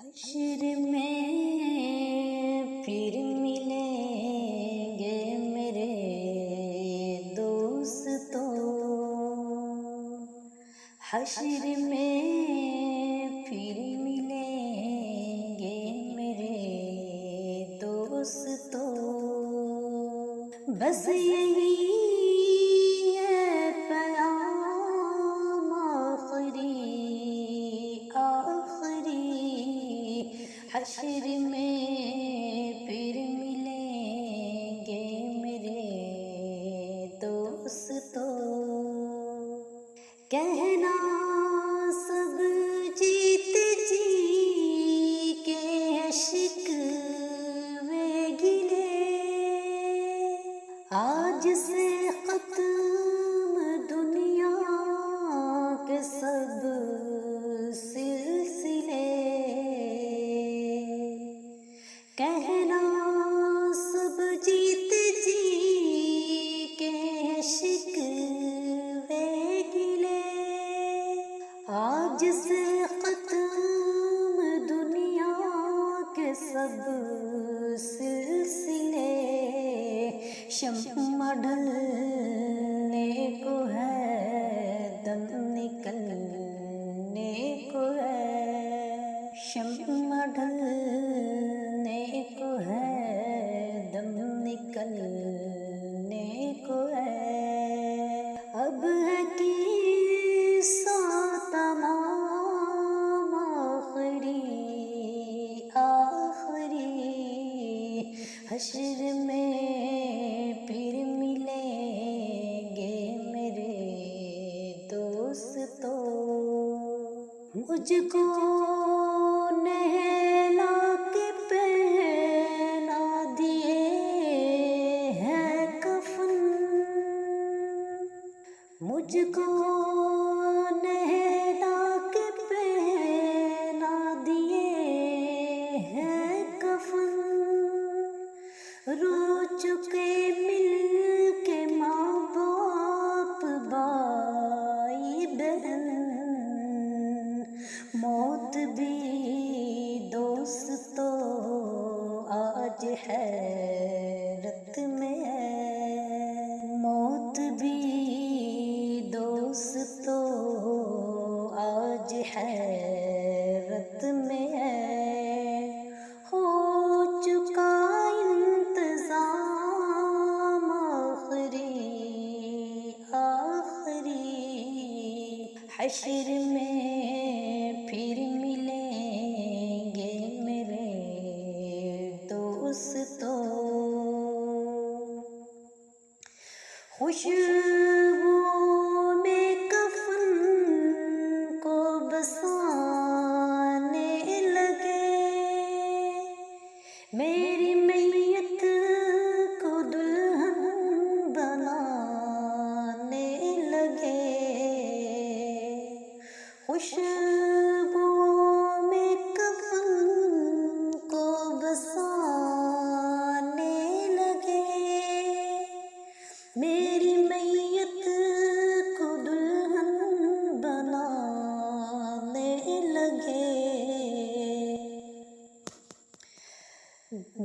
حشر میں پھر ملیں گے میرے دوستو، حشر میں پھر ملیں گے میرے دوستو، بس یہی ہے پیام آخری آخری، حشر میں پھر ملیں گے میرے دوستو، کہنا سب جیت جی کے شکوے گلے، آج سے ختم دنیا کے سب سلسلے، کہنا سب جیت جی کے شکوے گلے، آج سے ختم دنیا کے سب سلسلے، شمع ڈھلنے کو ہے دم نکلنے کو ہے، شمع ڈھلنے کو ہے دم نکلنے کو ہے، اب ہے قصہ تمام آخری آخری، حشر میں پھر ملیں گے میرے دوستو، مجھ کو نہلا کے پہنا دیے ہیں کفن، مجھ کو نہلا کے پہنا دیے ہیں کفن، رو چکے مل کے ماں باپ بھائی بہن، موت بھی دوستو آج حیرت میں ہے، موت بھی دوستو آج حیرت میں ہے، ہو چکا انتظام آخری آخری، حشر میں پھر ملیں گے میرے دوستو، خوشبو میں کفن کو بسانے لگے، میری میت کو دلہن بنانے لگے، خوشبو میں کفن کو بسانے لگے، میری میت کو دلہن بنانے لگے،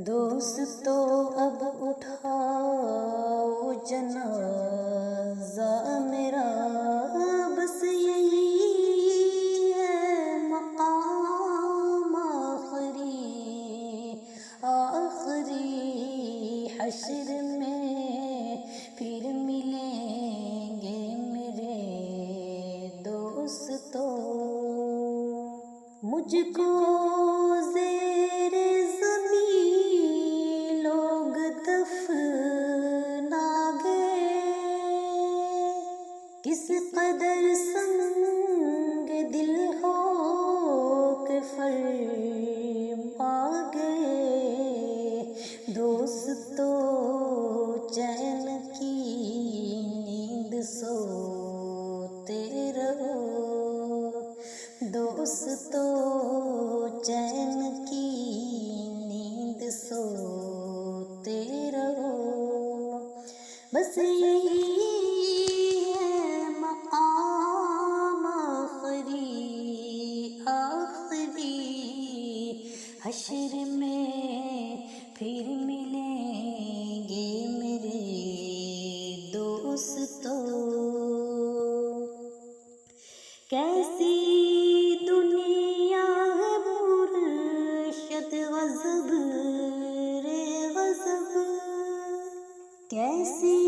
دوستو اب اٹھاؤ جنازہ میرا، بس یہی ہے مقام آخری آخری، حشر میں پھر ملیں گے میرے دوستو، مجھ کو زیر زمین لوگ دفنا گئے، کس قدر سنگ دل ہو کے فرما گئے، دوستو چین کی نیند سوتے رہو، دوستو چین کی نیند سوتے رہو، بس یہی ہے مقام آخری آخری، حشر میں پھر ملیں گے میرے دوستو. کیسی دنیا ہے مرشد غضب رے غضب. کیسی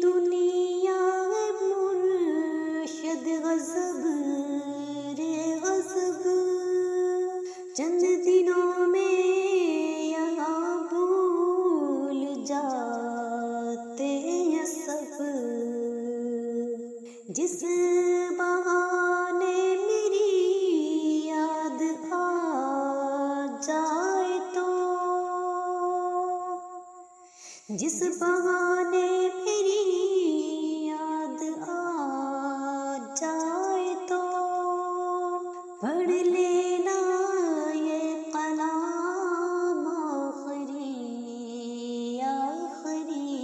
دنیا ہے مرشد غضب رے غضب. چند دنوں میں یہاں بھول جاتے ہیں سب. جس بہانے میری یاد آ جائے تو، جس بہانے میری یاد آ جائے تو، پڑھ لینا یہ کلام آخری آخری.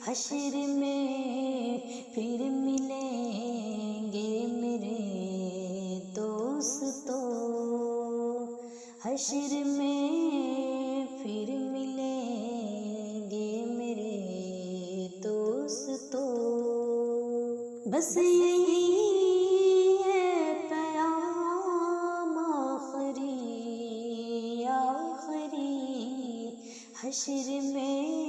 حشر میں پھر ملیں گے میرے دوستو. حشر میں پھر ملیں گے میرے دوستو. بس یہی ہے پیام آخری آخری. حشر میں